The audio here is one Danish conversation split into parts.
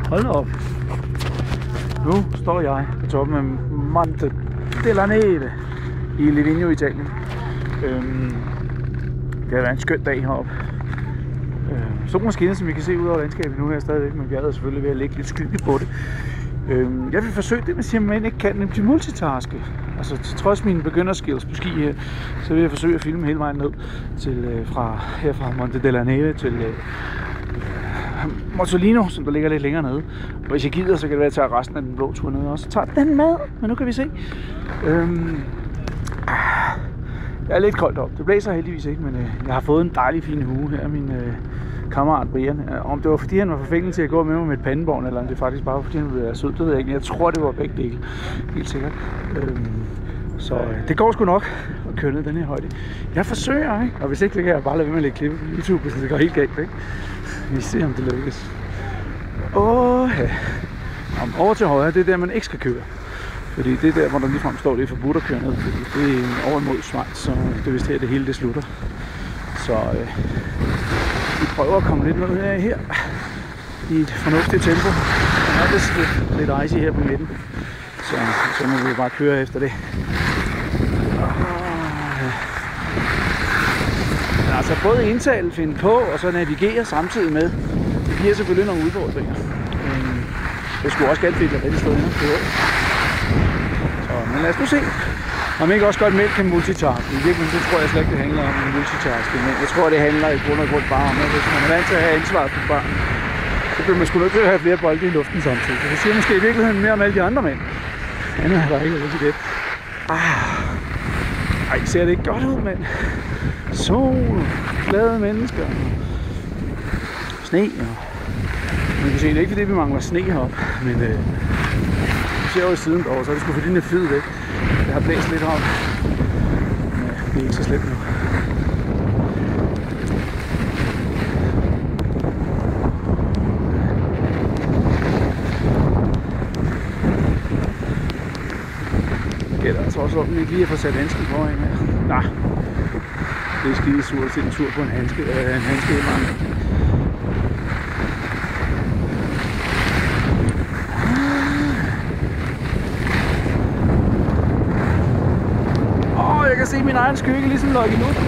Hold op. Nu står jeg på toppen af Monte della Neve i Livigno, Italien. Det har været en skøn dag heroppe. Solen skinner, som vi kan se ud over landskabet nu her stadigvæk, men bjerget er selvfølgelig ved at lægge lidt skygge på det. Jeg vil forsøge det, man siger, at man ikke kan, nemlig multitaske. Altså til trods mine begynderskills på ski her, så vil jeg forsøge at filme hele vejen ned til, fra Monte della Neve til Mozzolino, som der ligger lidt længere nede. Og hvis jeg gider, så kan det være, at jeg tager resten af den blå tur ned og så tager den med. Men nu kan vi se. Jeg er lidt koldt op. Det blæser heldigvis ikke, men jeg har fået en dejlig fin hue her af min kammerat Brian. Om det var fordi han var forfængelig til at gå med mig med et pandebånd, eller om det faktisk bare var fordi han ville være sød, det ved jeg ikke. Jeg tror det var begge dele, helt sikkert. Så det går sgu nok at køre ned den her højde. Jeg forsøger, ikke? Og hvis ikke, så kan jeg bare lade være med at lægge klippe på YouTube, hvis det går helt galt, ikke? Vi ser om det lykkes. Ja. Over til højre, det er der man ikke skal køre. Fordi det er der, hvor der ligefrem står, det er forbudt at køre ned, fordi det er over imod Schweiz, så det er vist her, det hele det slutter. Så vi prøver at komme lidt ned her i et fornuftigt tempo. Ja, det er lidt icy her på midten, så må vi bare køre efter det. Men altså både indtale, finde på og så navigere samtidig med, det giver selvfølgelig nogle udfordringer. Det skulle også gerne finde rigtig stået her. Men lad os nu se, om ikke også godt mælk kan multitaske. I virkeligheden så tror jeg slet ikke, det handler om multitasking. Men jeg tror, det handler i grund og grund bare om, at hvis man er vant til at have ansvaret for børn, så bliver man sgu nødt til at have flere bolde i luften samtidig. Så det siger måske i virkeligheden mere om alle de andre mænd. Andet er der ikke lidt til det. Ej, ser det ikke godt ud, mand. Sol, glade mennesker, sne. Man kan se, det er ikke fordi, vi mangler sne heroppe, men ser jo i siden dog, så er det sgu fordi den er fed væk. Det har blæst lidt op. Men det er ikke så slemt nu. Det gælder altså også om, at vi ikke lige har fået sat handsken foran her. Nej, det er skide surt at se en tur på en handske i mange. Jeg kan se min egen skygge ligesom Lucky Luke.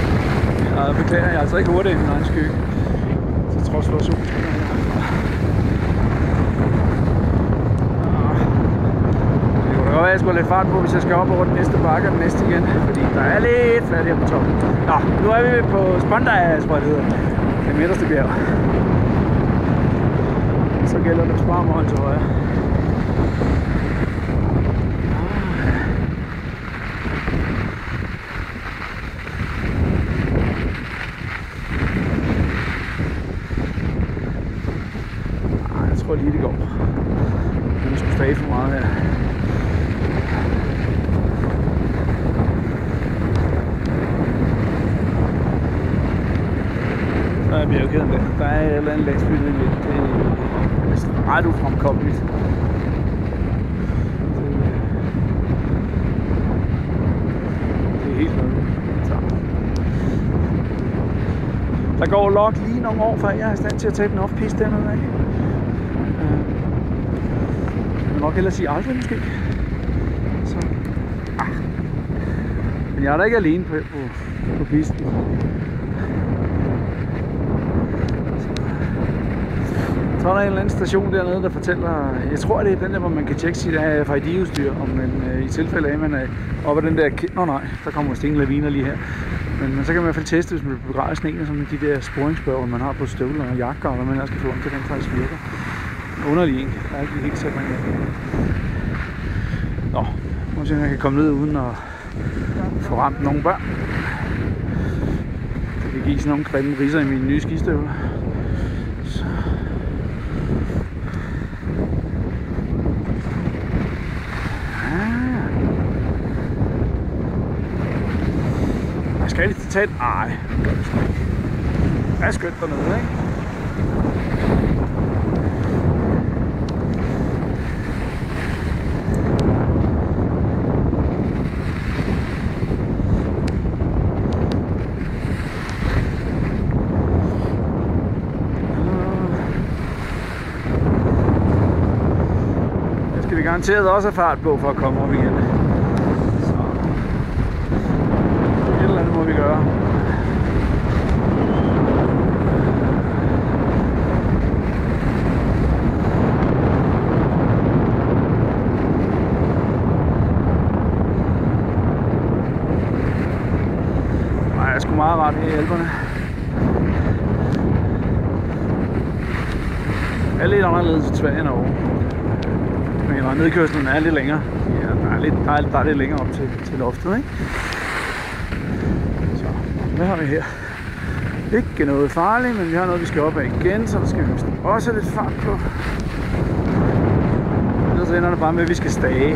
Jeg beklager, jeg er altså ikke hurtig i min egen skygge. Så trods for solen skinner her. Det kunne da godt være, at jeg skulle have lidt fart på, hvis jeg skal op over den næste bakke og den næste igen. Fordi der er lidt flat her på toppen. Nå, nu er vi på Sponda, tror jeg det hedder. Det midterste bjerg. Så gælder det bare om at holde til højre. Jeg tror lige det går. Jeg skulle stage for meget her. Så er bjergkæden der. Der er et eller andet lastbil lidt. Det er næsten ret ufremkommeligt. Det er helt noget. Der går nok lige nogle år, før jeg er i stand til at tage den off-piste dernede af. Jeg vil nok hellere sige aldrig måske. Så. Men jeg er da ikke alene på pisten. Så er der en eller anden station dernede, der fortæller, jeg tror det er den der, hvor man kan tjekke sit FID-udstyr, om man i tilfælde af, at man er oppe af den der der kommer vist ingen laviner lige her. Men så kan man i hvert fald teste, hvis man bliver begravet i sneen, som de der sporingsbørger, man har på støvler og jakker, og hvad man også skal få, om det den faktisk virker. Underlig en. Der er ikke helt sæt, man kan. Nå, nu ser jeg kan komme ned uden at få ramt nogle børn. Det kan give sådan nogle grimme ridser i mine nye skistøvler. Så. Jeg skal lige tage et... Ej, det gør det sgu ikke. Jeg er skønt dernede, ikke? vi garanteret også have fart på for at komme op igen. Så et eller andet må vi gøre. Nej, jeg er sgu meget rart her i Alperne. Det er lidt anderledes i Sverige end Norge. Men nedkørslen er lidt længere. Ja, der er lidt længere op til loftet, ikke? Så, hvad har vi her? Ikke noget farligt, men vi har noget, vi skal op af igen, så der skal vi også lidt fart på. Så ender det bare med, at vi skal stage.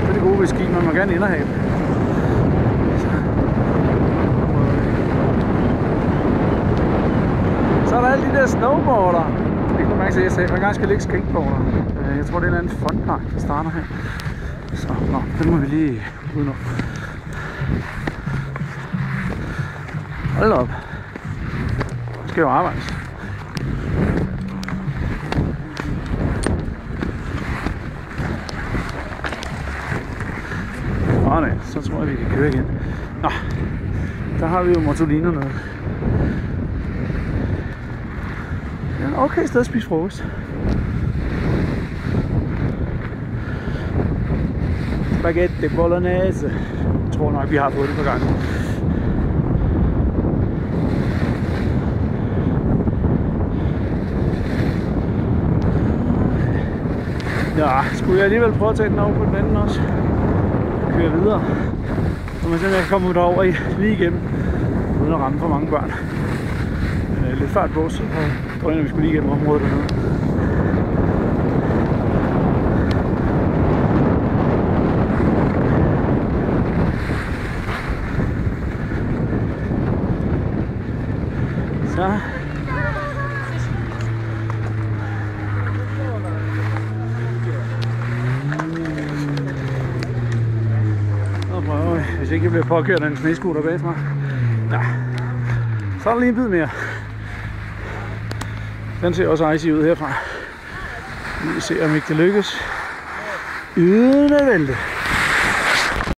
Det er det gode ved ski, man må gerne inderhave. Så er der alle de der snowboarder. Det kan man se, jeg sagde, at man gerne skal ligge skateboarder. Jeg tror, det er en anden funpark, der starter her. Så, den må vi lige udenom. Hold op. Det skal jo arbejdes. Nej, så tror jeg, vi kan køre igen. Nå, der har vi jo Motolinerne. Okay sted at spise frokost. Spaghetti bolognese. Jeg tror nok, vi har fået det på gang. Ja, skulle jeg alligevel prøve at tage den over på den anden også. Køre videre. Så man simpelthen kan komme derover lige igennem, uden at ramme for mange børn. Lidt fart på, så tror jeg, vi skulle lige igennem området dernede. Så. Så prøver vi, hvis ikke jeg bliver påkørt af en snescooter bag mig. Ja. Så er der lige en bid mere. Den ser også icy ud herfra. Vi ser om ikke det lykkes. Uden at vælte.